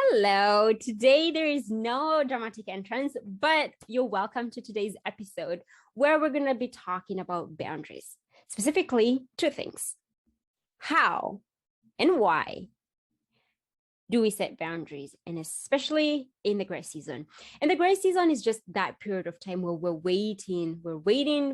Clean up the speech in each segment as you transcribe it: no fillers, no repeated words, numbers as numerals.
Hello. Today there is no dramatic entrance, but you're welcome to today's episode where we're going to be talking about boundaries. Specifically, two things. How and why do we set boundaries, and especially in the gray season? And the gray season is just that period of time where we're waiting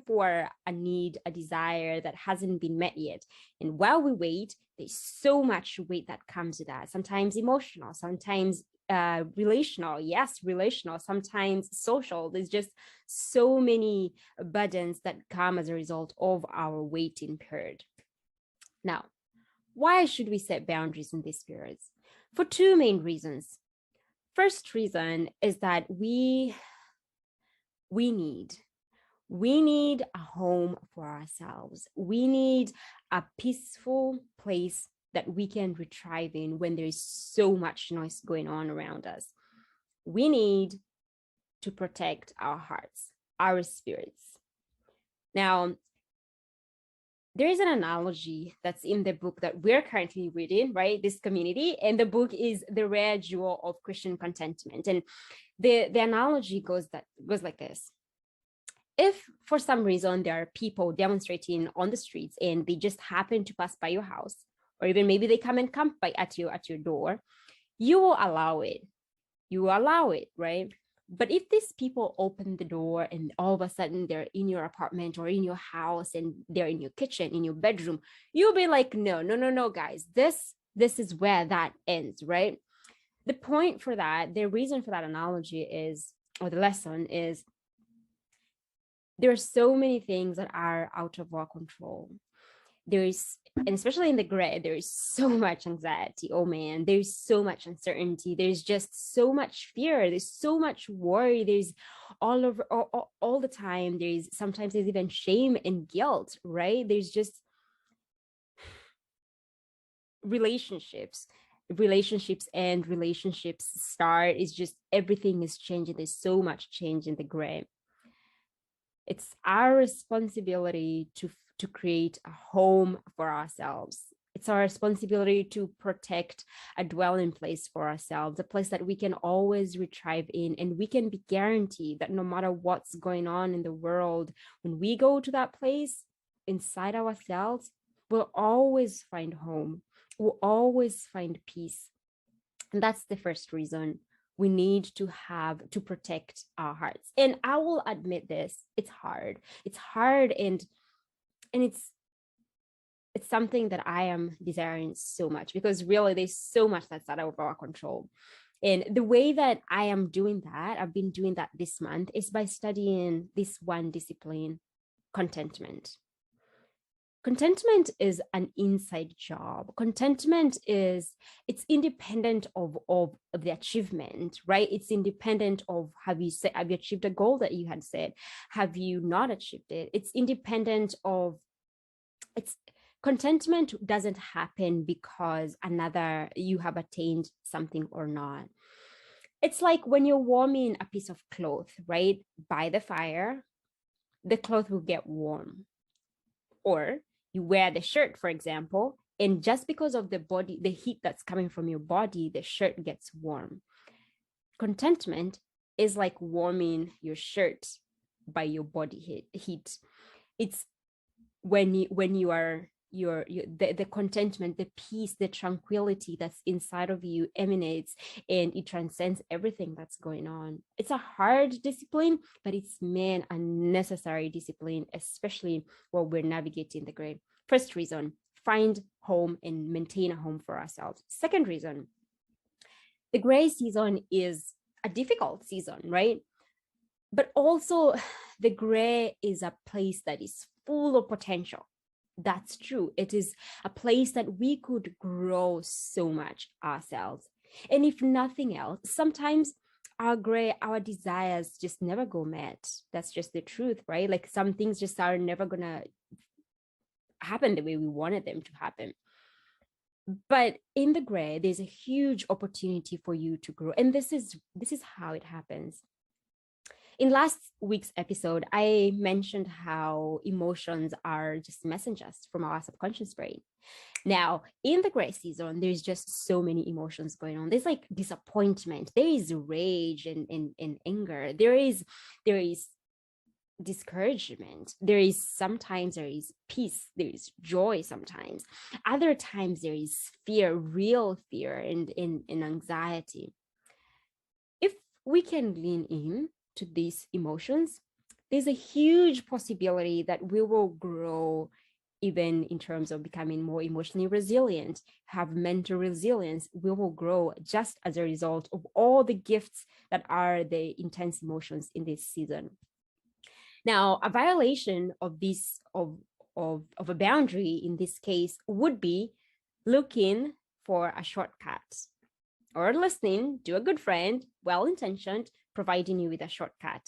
for a need, a desire that hasn't been met yet. And while we wait, there's so much weight that comes with that. Sometimes emotional, sometimes relational, yes, relational, sometimes social. There's just so many burdens that come as a result of our waiting period. Now, why should we set boundaries in these periods? For two main reasons. First reason is that we need a home for ourselves. We need a peaceful place that we can retrieve in when there is so much noise going on around us. We need to protect our hearts, our spirits. Now, there is an analogy that's in the book that we're currently reading, right? This community, and the book is The Rare Jewel of Christian Contentment. And the analogy goes like this. If for some reason there are people demonstrating on the streets and they just happen to pass by your house, or even maybe they come and camp by at your door, you will allow it. You will allow it, right? But if these people open the door and all of a sudden they're in your apartment or in your house and they're in your kitchen, in your bedroom, you'll be like, no, guys, this is where that ends, right? The point for that, the reason for that analogy is, or the lesson is, there are so many things that are out of our control. And especially in the gray, there is so much anxiety. Oh man, there's so much uncertainty. There's just so much fear. There's so much worry. There's all the time. Sometimes there's even shame and guilt, right? There's just relationships and relationships start. Is just everything is changing. There's so much change in the gray. It's our responsibility to create a home for ourselves. It's our responsibility to protect a dwelling place for ourselves, a place that we can always retrieve in, and we can be guaranteed that no matter what's going on in the world, when we go to that place inside ourselves, we'll always find home. We'll always find peace. And that's the first reason we need to protect our hearts. And I will admit this, it's hard. It's hard, and it's something that I am desiring so much, because really there's so much that's out of our control. And the way that I am doing that, I've been doing that this month, is by studying this one discipline, contentment. Contentment is an inside job. Contentment it's independent of the achievement, right? It's independent of have you achieved a goal that you had set? Have you not achieved it? It's independent of contentment doesn't happen because you have attained something or not. It's like when you're warming a piece of cloth, right? By the fire, the cloth will get warm. Or you wear the shirt, for example, and just because of the heat that's coming from your body, the shirt gets warm. Contentment is like warming your shirt by your body heat. It's when you are the contentment, the peace, the tranquility that's inside of you emanates, and it transcends everything that's going on. It's a hard discipline, but it's a necessary discipline, especially while we're navigating the gray. First reason, find home and maintain a home for ourselves. Second reason, the gray season is a difficult season, right? But also the gray is a place that is full of potential. That's true. It is a place that we could grow so much ourselves. And if nothing else, sometimes our desires just never go met. That's just the truth, right? Like some things just are never gonna happen the way we wanted them to happen. But in the gray, there's a huge opportunity for you to grow. And this is how it happens. In last week's episode, I mentioned how emotions are just messengers from our subconscious brain. Now, in the gray season, there's just so many emotions going on. There's like disappointment, there is rage and anger, there is discouragement, there is peace, there is joy sometimes. Other times there is fear, real fear and anxiety. If we can lean in to these emotions, there's a huge possibility that we will grow even in terms of becoming more emotionally resilient, have mental resilience. We will grow just as a result of all the gifts that are the intense emotions in this season. Now, a violation of this of a boundary in this case would be looking for a shortcut or listening to a good friend, well-intentioned, providing you with a shortcut.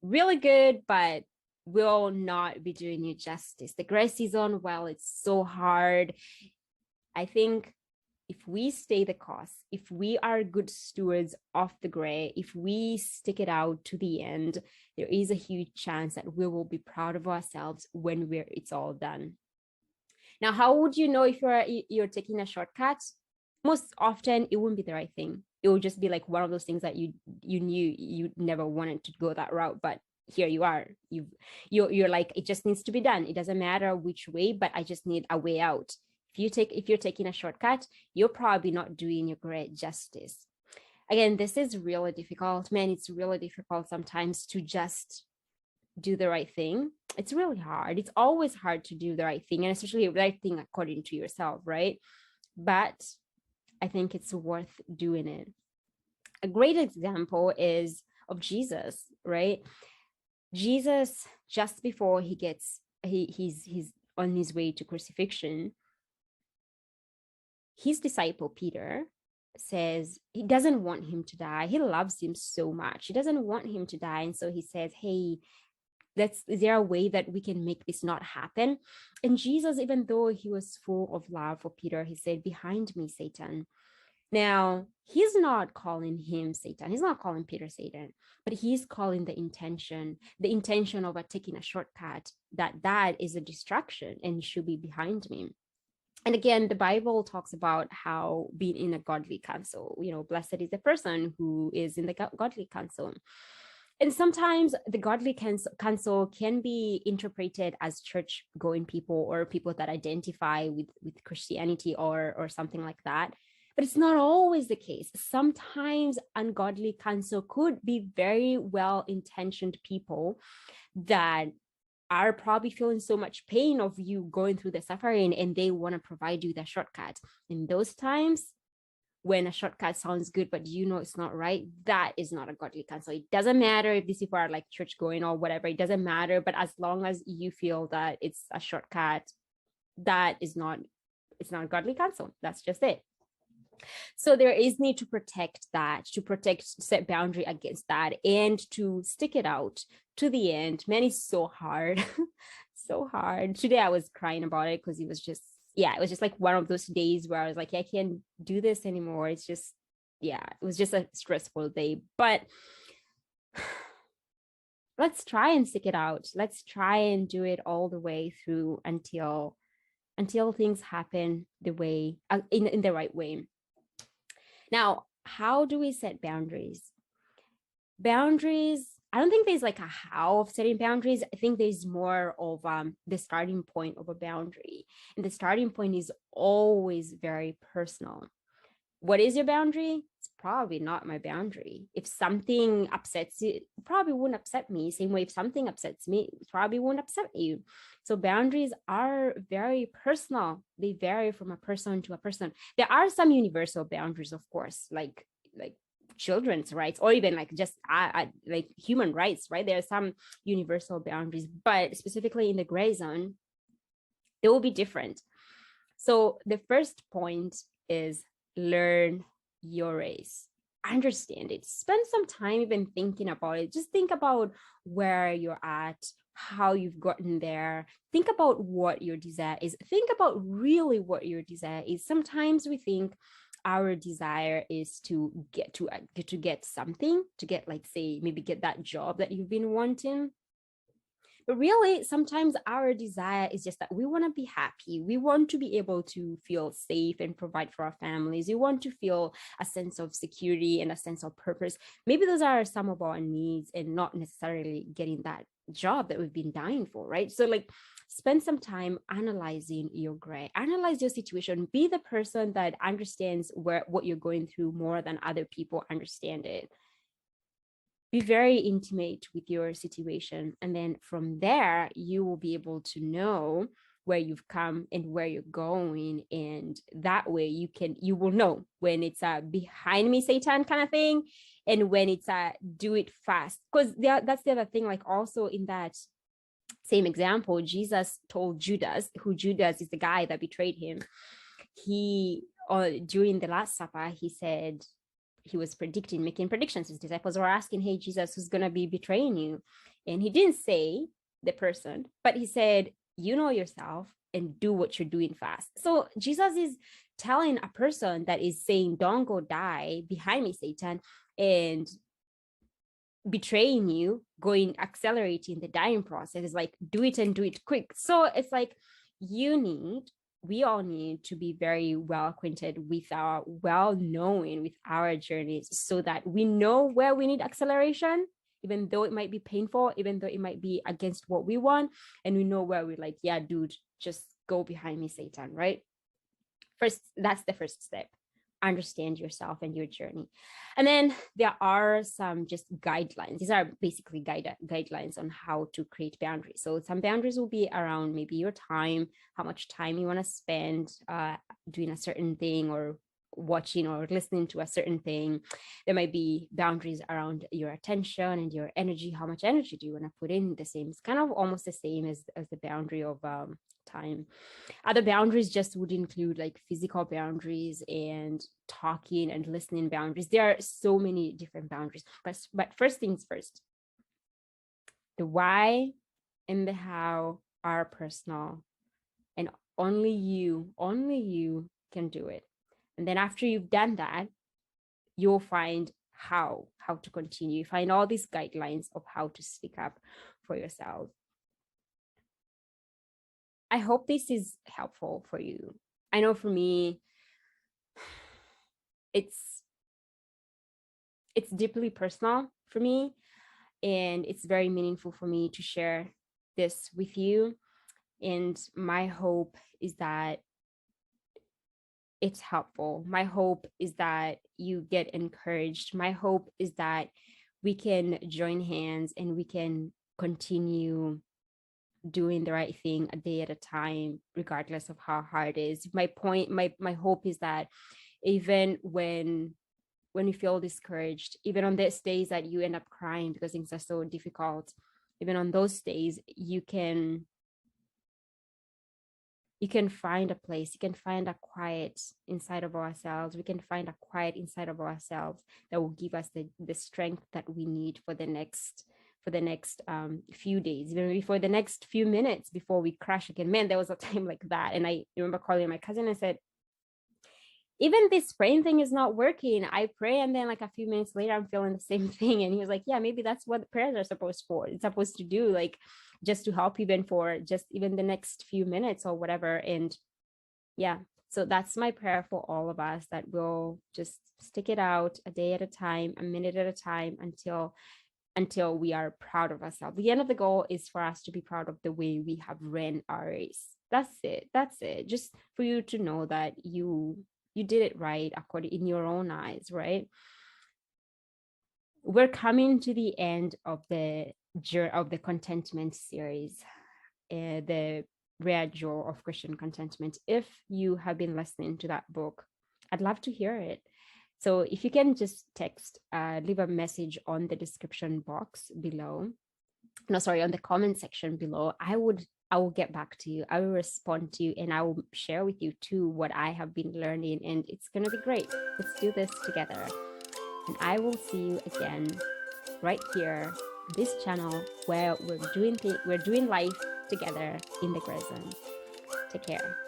Really good, but will not be doing you justice. The gray season, while it's so hard, I think if we stay the course, if we are good stewards of the gray, if we stick it out to the end, there is a huge chance that we will be proud of ourselves when it's all done. Now, how would you know if you're taking a shortcut? Most often, it wouldn't be the right thing. It would just be like one of those things that you knew you never wanted to go that route, but here you are. You're like, it just needs to be done. It doesn't matter which way, but I just need a way out. If you're taking a shortcut, you're probably not doing your great justice. Again, this is really difficult, man. It's really difficult sometimes to just do the right thing. It's really hard. It's always hard to do the right thing, and especially the right thing according to yourself, right? But I think it's worth doing it. A great example is of Jesus, right? Jesus, just before he's on his way to crucifixion, his disciple Peter says he doesn't want him to die. He loves him so much. He doesn't want him to die. And so he says, hey, is there a way that we can make this not happen? And Jesus, even though he was full of love for Peter, he said, behind me, Satan. Now, he's not calling him Satan. He's not calling Peter Satan, but he's calling the intention of taking a shortcut, that is a distraction and should be behind me. And again, the Bible talks about how being in a godly counsel, blessed is the person who is in the godly counsel. And sometimes the godly counsel can be interpreted as church-going people or people that identify with Christianity or something like that. But it's not always the case. Sometimes ungodly counsel could be very well-intentioned people that are probably feeling so much pain of you going through the suffering, and they want to provide you the shortcut. In those times, when a shortcut sounds good, but it's not right, that is not a godly counsel. It doesn't matter if these people are like church going or whatever, it doesn't matter. But as long as you feel that it's a shortcut, it's not godly counsel. That's just it. So there is need to protect that, set boundary against that, and to stick it out to the end. Man, it's so hard. So hard. Today I was crying about it because it was just like one of those days where I was like, I can't do this anymore. It's just, it was just a stressful day. But let's try and stick it out. Let's try and do it all the way through until things happen the way in the right way. Now, how do we set boundaries? Boundaries, I don't think there's like a how of setting boundaries. I think there's more of the starting point of a boundary. And the starting point is always very personal. What is your boundary? It's probably not my boundary. If something upsets you, it probably wouldn't upset me. Same way, if something upsets me, it probably won't upset you. So boundaries are very personal. They vary from a person to a person. There are some universal boundaries, of course, like children's rights, or even like just like human rights, right? There are some universal boundaries, but specifically in the gray zone, they will be different. So the first point is learn your race. Understand it. Spend some time even thinking about it. Just think about where you're at, how you've gotten there. Think about what your desire is. Think about really what your desire is. Sometimes we think our desire is to get something, to get, like, say, maybe get that job that you've been wanting. But really, sometimes our desire is just that we want to be happy. We want to be able to feel safe and provide for our families. We want to feel a sense of security and a sense of purpose. Maybe those are some of our needs, and not necessarily getting that job that we've been dying for, right? So, like, spend some time analyzing your gray, analyze your situation, be the person that understands what you're going through more than other people understand it. Be very intimate with your situation, and then from there you will be able to know where you've come and where you're going, and that way you will know when it's a behind me Satan kind of thing, and when it's a do it fast. Because that's the other thing, like, also in that same example, Jesus told Judas, who Judas is the guy that betrayed him, he during the Last Supper, he said, he was making predictions. His disciples were asking, hey, Jesus, who's going to be betraying you? And he didn't say the person, but he said, you know yourself and do what you're doing fast. So Jesus is telling a person that is saying, don't go die behind me, Satan, and betraying you, accelerating the dying process, is like, do it and do it quick. So it's like, we all need to be very well acquainted with knowing with our journeys, so that we know where we need acceleration, even though it might be painful, even though it might be against what we want. And we know where we're like, yeah, dude, just go behind me, Satan, right? First, that's the first step. Understand yourself and your journey. And then there are some just guidelines. These are basically guidelines on how to create boundaries. So some boundaries will be around maybe your time, how much time you want to spend doing a certain thing, or watching or listening to a certain thing. There might be boundaries around your attention and your energy. How much energy do you want to put in? It's kind of almost the same as the boundary of time. Other boundaries just would include like physical boundaries and talking and listening boundaries. There are so many different boundaries, but first things first, the why and the how are personal, and only you can do it. And then after you've done that, you'll find how to continue. You find all these guidelines of how to speak up for yourself. I hope this is helpful for you. I know for me, it's deeply personal for me, and it's very meaningful for me to share this with you. And my hope is that it's helpful. My hope is that you get encouraged. My hope is that we can join hands and we can continue doing the right thing a day at a time, regardless of how hard it is. My hope is that even when you feel discouraged, even on those days that you end up crying because things are so difficult, even on those days, you can find a place, you can find a quiet inside of ourselves. We can find a quiet inside of ourselves that will give us the strength that we need for the next few days, even maybe for the next few minutes before we crash again. Man, there was a time like that. And I remember calling my cousin and said, even this praying thing is not working. I pray, and then like a few minutes later, I'm feeling the same thing. And he was like, yeah, maybe that's what prayers are supposed for. It's supposed to do, like, just to help even for just even the next few minutes or whatever. And yeah, so that's my prayer for all of us, that we'll just stick it out a day at a time, a minute at a time, until we are proud of ourselves. The end of the goal is for us to be proud of the way we have ran our race. That's it. Just for you to know that you did it right according in your own eyes, right? We're coming to the end of the contentment series, the Rare Jewel of Christian Contentment. If you have been listening to that book, I'd love to hear it. So if you can just leave a message on the description box below. No, sorry, on the comment section below. I will get back to you. I will respond to you, and I will share with you too what I have been learning, and it's going to be great. Let's do this together. And I will see you again right here, this channel where we're doing life together in the present. Take care.